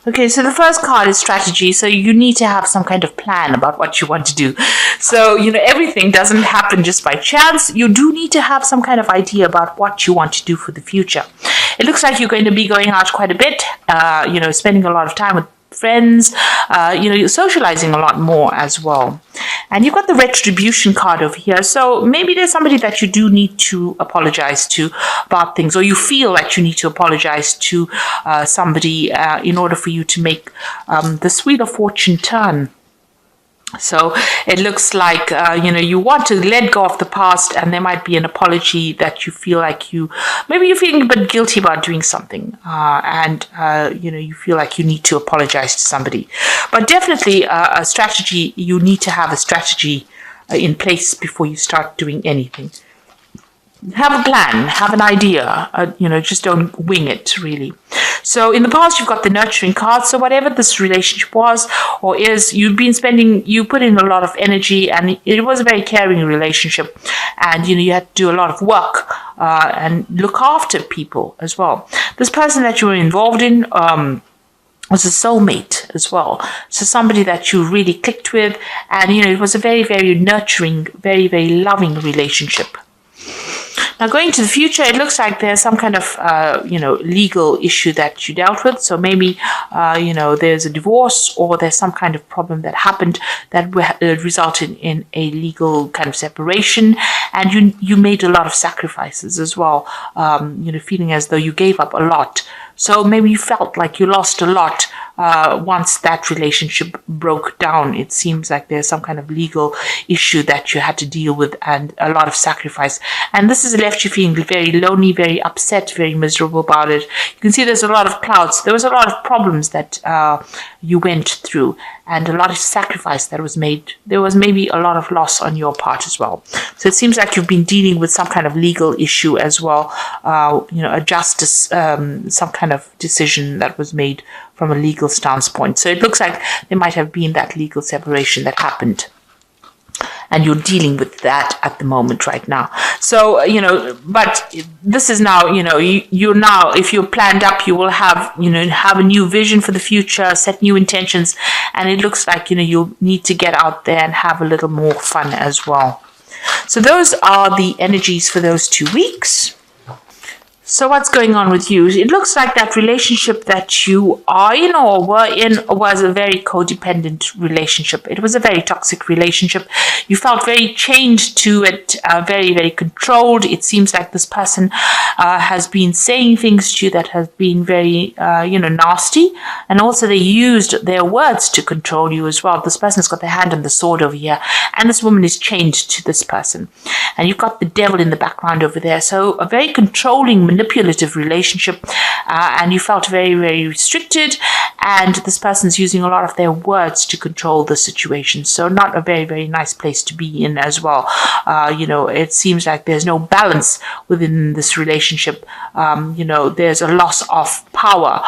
Okay, so the first card is strategy. So you need to have some kind of plan about what you want to do. So, everything doesn't happen just by chance. You do need to have some kind of idea about what you want to do for the future. It looks like you're going to be going out quite a bit, spending a lot of time with friends, you're socializing a lot more as well. And you've got the retribution card over here. So maybe there's somebody that you do need to apologize to about things, or you feel that you need to apologize to somebody in order for you to make this Wheel of Fortune turn. So it looks like, you want to let go of the past, and there might be an apology that you feel like maybe you're feeling a bit guilty about doing something, and you feel like you need to apologize to somebody. But definitely a strategy, you need to have a strategy in place before you start doing anything. Have a plan, have an idea, just don't wing it, really. So in the past, you've got the nurturing card. So whatever this relationship was or is, you put in a lot of energy, and it was a very caring relationship. And, you had to do a lot of work and look after people as well. This person that you were involved in was a soulmate as well. So somebody that you really clicked with. And, it was a very, very nurturing, very, very loving relationship. Now, going to the future, it looks like there's some kind of, legal issue that you dealt with. So maybe, there's a divorce, or there's some kind of problem that happened that resulted in a legal kind of separation. And you made a lot of sacrifices as well, feeling as though you gave up a lot. So maybe you felt like you lost a lot once that relationship broke down. It seems like there's some kind of legal issue that you had to deal with, and a lot of sacrifice. And this has left you feeling very lonely, very upset, very miserable about it. You can see there's a lot of clouds. There was a lot of problems that you went through, and a lot of sacrifice that was made. There was maybe a lot of loss on your part as well. So it seems like you've been dealing with some kind of legal issue as well, a justice, some kind of decision that was made from a legal standpoint. So it looks like there might have been that legal separation that happened, and you're dealing with that at the moment right now. So, but this is now, you're now, if you're planned up, you will have, have a new vision for the future, set new intentions, and it looks like, you'll need to get out there and have a little more fun as well. So those are the energies for those 2 weeks. So what's going on with you? It looks like that relationship that you are in or were in was a very codependent relationship. It was a very toxic relationship. You felt very chained to it, very, very controlled. It seems like this person has been saying things to you that have been very, nasty. And also they used their words to control you as well. This person's got their hand on the sword over here. And this woman is chained to this person. And you've got the devil in the background over there. So a very controlling, manipulative relationship, and you felt very, very restricted, and this person's using a lot of their words to control the situation. So not a very, very nice place to be in as well. It seems like there's no balance within this relationship. There's a loss of power.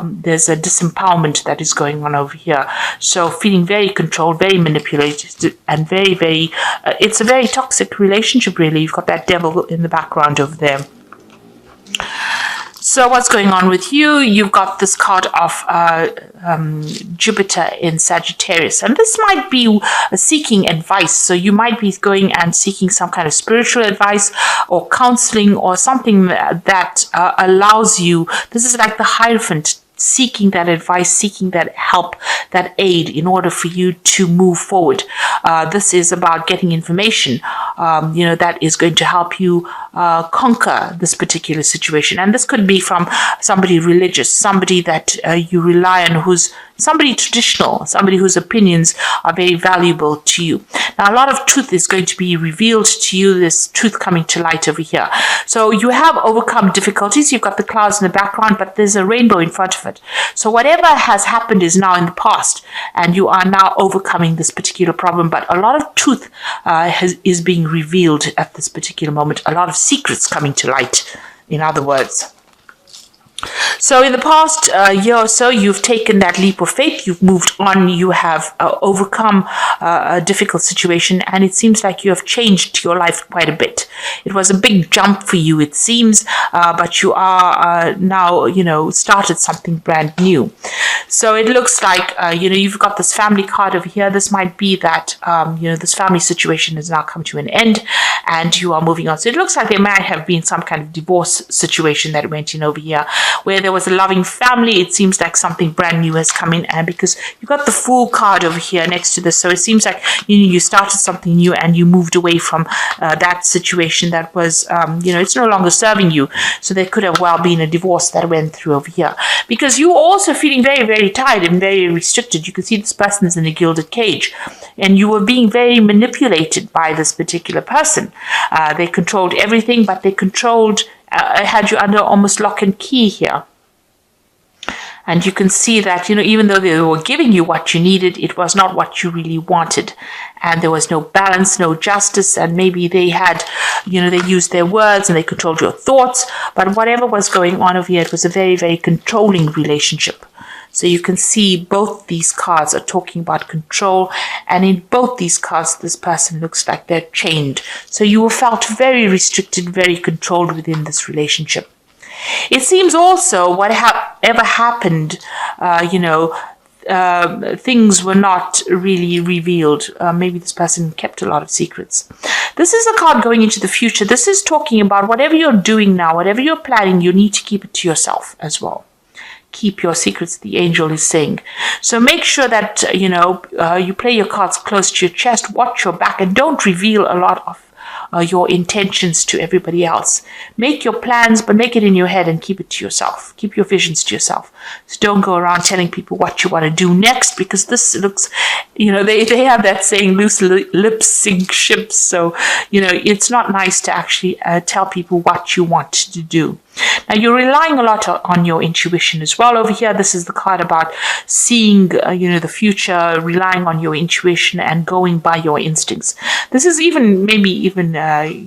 There's a disempowerment that is going on over here. So feeling very controlled, very manipulated, and very, very, it's a very toxic relationship, really. You've got that devil in the background over there. So what's going on with you? You've got this card of Jupiter in Sagittarius. And this might be seeking advice. So you might be going and seeking some kind of spiritual advice or counseling or something that allows you. This is like the Hierophant, seeking that advice, seeking that help, that aid in order for you to move forward. This is about getting information, that is going to help you conquer this particular situation. And this could be from somebody religious, somebody that you rely on, who's somebody traditional, somebody whose opinions are very valuable to you. Now, a lot of truth is going to be revealed to you, this truth coming to light over here. So you have overcome difficulties. You've got the clouds in the background, but there's a rainbow in front of it. So whatever has happened is now in the past, and you are now overcoming this particular problem. But a lot of truth is being revealed at this particular moment. A lot of secrets coming to light, in other words. So in the past year or so, you've taken that leap of faith, you've moved on, you have overcome a difficult situation, and it seems like you have changed your life quite a bit. It was a big jump for you, it seems, but you are now, started something brand new. So it looks like, you've got this family card over here. This might be that, this family situation has now come to an end and you are moving on. So it looks like there might have been some kind of divorce situation that went in over here where there was a loving family. It seems like something brand new has come in, and because you got the Fool card over here next to this, so it seems like you started something new and you moved away from that situation that was, it's no longer serving you. So there could have well been a divorce that went through over here, because you're also feeling very, very tired and very restricted. You can see this person is in a gilded cage, and you were being very manipulated by this particular person. They controlled everything, but they had you under almost lock and key here. And you can see that, even though they were giving you what you needed, it was not what you really wanted. And there was no balance, no justice. And maybe they had, they used their words and they controlled your thoughts. But whatever was going on over here, it was a very, very controlling relationship. So you can see both these cards are talking about control. And in both these cards, this person looks like they're chained. So you felt very restricted, very controlled within this relationship. It seems also whatever happened, things were not really revealed. Maybe this person kept a lot of secrets. This is a card going into the future. This is talking about whatever you're doing now, whatever you're planning, you need to keep it to yourself as well. Keep your secrets, the angel is saying. So make sure that, you play your cards close to your chest, watch your back, and don't reveal a lot of your intentions to everybody else. Make your plans, but make it in your head and keep it to yourself. Keep your visions to yourself. So don't go around telling people what you want to do next, because this looks, they have that saying, loose lips sink ships. So, it's not nice to actually tell people what you want to do. Now, you're relying a lot on your intuition as well. Over here, this is the card about seeing, the future, relying on your intuition and going by your instincts. This is maybe even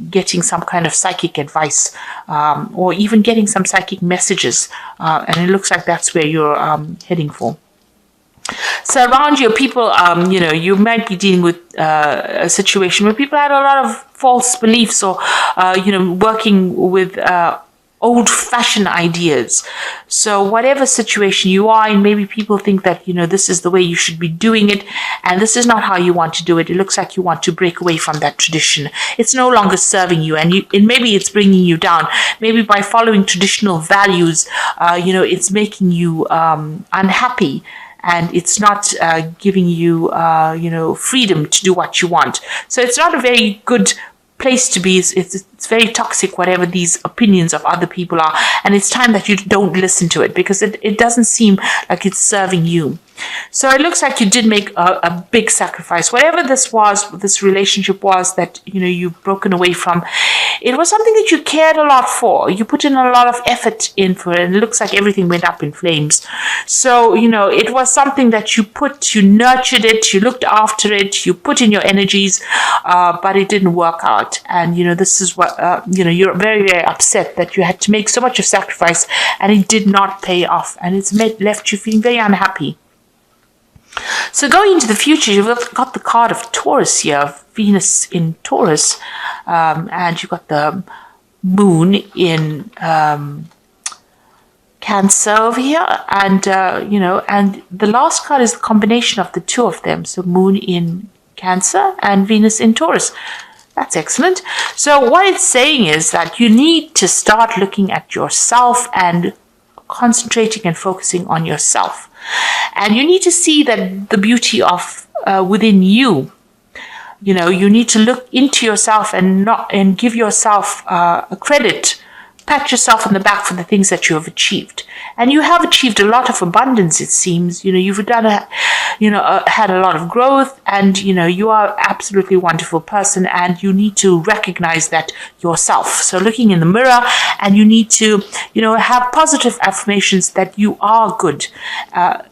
getting some kind of psychic advice, or even getting some psychic messages. And it looks like that's where you're heading for. So around you, people, you might be dealing with a situation where people had a lot of false beliefs, or, working with old-fashioned ideas. So whatever situation you are in, maybe people think that, this is the way you should be doing it, and this is not how you want to do it. It looks like you want to break away from that tradition. It's no longer serving you, and maybe it's bringing you down. Maybe by following traditional values, it's making you unhappy. And it's not giving you, freedom to do what you want. So it's not a very good place to be. It's very toxic, whatever these opinions of other people are. And it's time that you don't listen to it, because it doesn't seem like it's serving you. So it looks like you did make a big sacrifice. Whatever this relationship was that, you've broken away from, it was something that you cared a lot for. You put in a lot of effort in for it, and it looks like everything went up in flames. So, it was something that you nurtured it, you looked after it, you put in your energies, but it didn't work out. And, this is what, you're very, very upset that you had to make so much of sacrifice and it did not pay off. And it's left you feeling very unhappy. So going into the future, you've got the card of Taurus here, Venus in Taurus, and you've got the moon in Cancer over here, and and the last card is the combination of the two of them, so moon in Cancer and Venus in Taurus. That's excellent. So what it's saying is that you need to start looking at yourself and concentrating and focusing on yourself. And you need to see that the beauty of within you. You need to look into yourself and give yourself a credit. Pat yourself on the back for the things that you have achieved. And you have achieved a lot of abundance, it seems. You've done had a lot of growth, and, you are absolutely wonderful person, and you need to recognize that yourself. So looking in the mirror, and you need to, have positive affirmations that you are good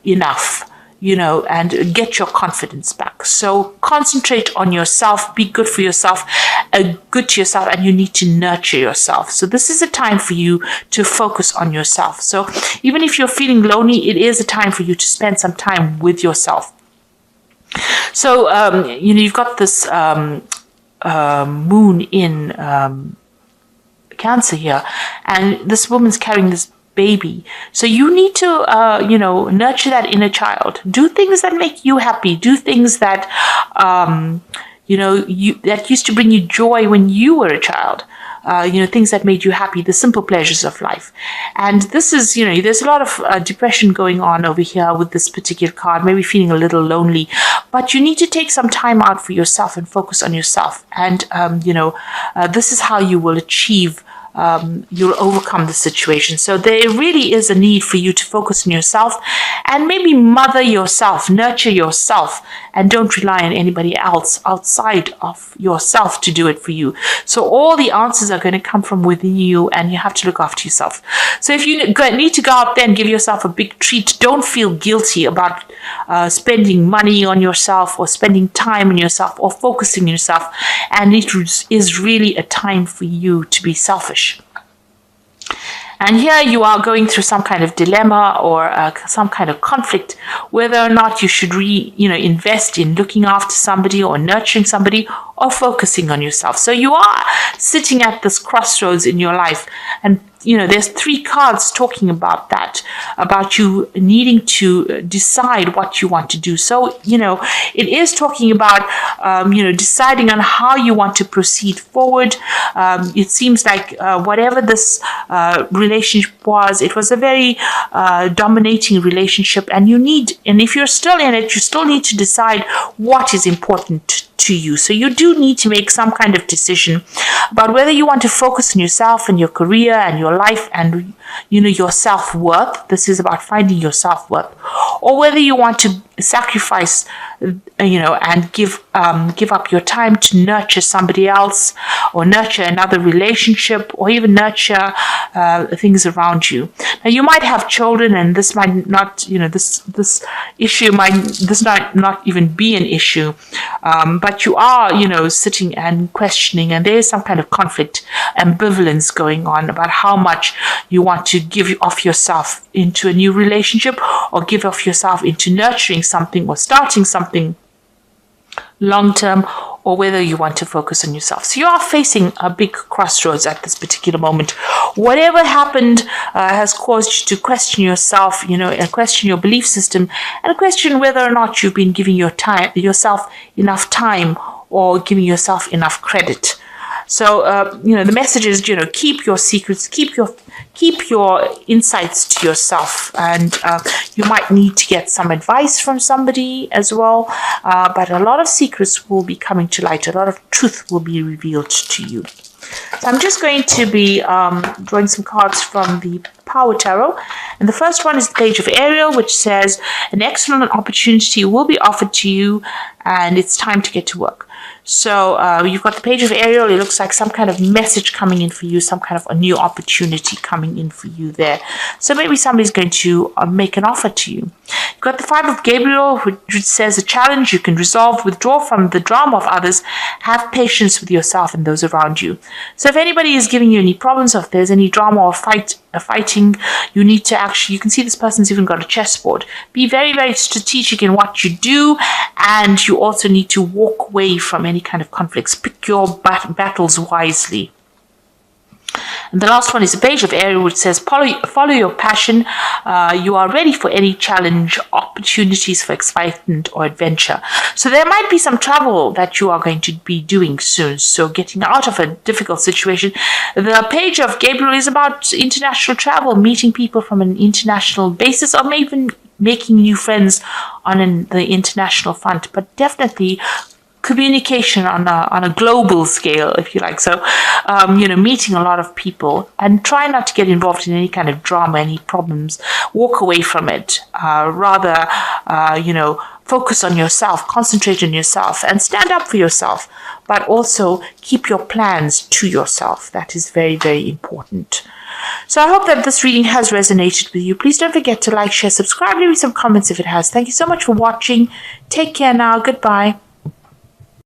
enough. And get your confidence back. So concentrate on yourself, be good for yourself, good to yourself, and you need to nurture yourself. So this is a time for you to focus on yourself. So even if you're feeling lonely, it is a time for you to spend some time with yourself. So, you've got this moon in Cancer here, and this woman's carrying this baby. So you need to, nurture that inner child. Do things that make you happy. Do things that, that used to bring you joy when you were a child. Things that made you happy, the simple pleasures of life. And this is, there's a lot of depression going on over here with this particular card, maybe feeling a little lonely, but you need to take some time out for yourself and focus on yourself. And, this is how you will achieve you'll overcome the situation. So there really is a need for you to focus on yourself and maybe mother yourself, nurture yourself, and don't rely on anybody else outside of yourself to do it for you. So all the answers are going to come from within you, and you have to look after yourself. So if you need to go out there and give yourself a big treat, don't feel guilty about spending money on yourself or spending time on yourself or focusing on yourself. And it is really a time for you to be selfish. And here you are going through some kind of dilemma or some kind of conflict, whether or not you should invest in looking after somebody or nurturing somebody or focusing on yourself. So you are sitting at this crossroads in your life, and there's 3 cards talking about that, about you needing to decide what you want to do. So, it is talking about, deciding on how you want to proceed forward. It seems like whatever this relationship was, it was a very dominating relationship, and if you're still in it, you still need to decide what is important to you. So you do need to make some kind of decision about whether you want to focus on yourself and your career and your life and your self-worth. This is about finding your self-worth, or whether you want to sacrifice and give up your time to nurture somebody else, or nurture another relationship, or even nurture things around you. Now you might have children, and this might not, this issue might not even be an issue, but you are, sitting and questioning, and there is some kind of conflict, ambivalence going on about how much you want to give off yourself into a new relationship, or give off yourself into nurturing something or starting something long term, or whether you want to focus on yourself. So you are facing a big crossroads at this particular moment. Whatever happened has caused you to question yourself, and question your belief system, and question whether or not you've been giving yourself enough time or giving yourself enough credit. So, the message is, keep your secrets, keep your insights to yourself, and you might need to get some advice from somebody as well. But a lot of secrets will be coming to light. A lot of truth will be revealed to you. So I'm just going to be drawing some cards from the Power Tarot. And the first one is the Page of Ariel, which says, an excellent opportunity will be offered to you, and it's time to get to work. So you've got the Page of Ariel. It looks like some kind of message coming in for you, some kind of a new opportunity coming in for you there. So maybe somebody's going to make an offer to you. You've got the 5 of Gabriel, which says a challenge you can resolve, withdraw from the drama of others, have patience with yourself and those around you. So if anybody is giving you any problems, or if there's any drama or fighting, you need to you can see this person's even got a chessboard. Be very, very strategic in what you do, and you also need to walk away from any kind of conflicts. Pick your battles wisely. And the last one is the Page of Ariel, which says, follow your passion. You are ready for any challenge, opportunities for excitement or adventure. So there might be some travel that you are going to be doing soon. So getting out of a difficult situation. The Page of Gabriel is about international travel, meeting people from an international basis, or maybe making new friends on the international front. But definitely communication on a global scale, if you like. So, meeting a lot of people, and try not to get involved in any kind of drama, any problems. Walk away from it. Rather, focus on yourself, concentrate on yourself, and stand up for yourself. But also keep your plans to yourself. That is very, very important. So I hope that this reading has resonated with you. Please don't forget to like, share, subscribe, leave me some comments if it has. Thank you so much for watching. Take care now. Goodbye.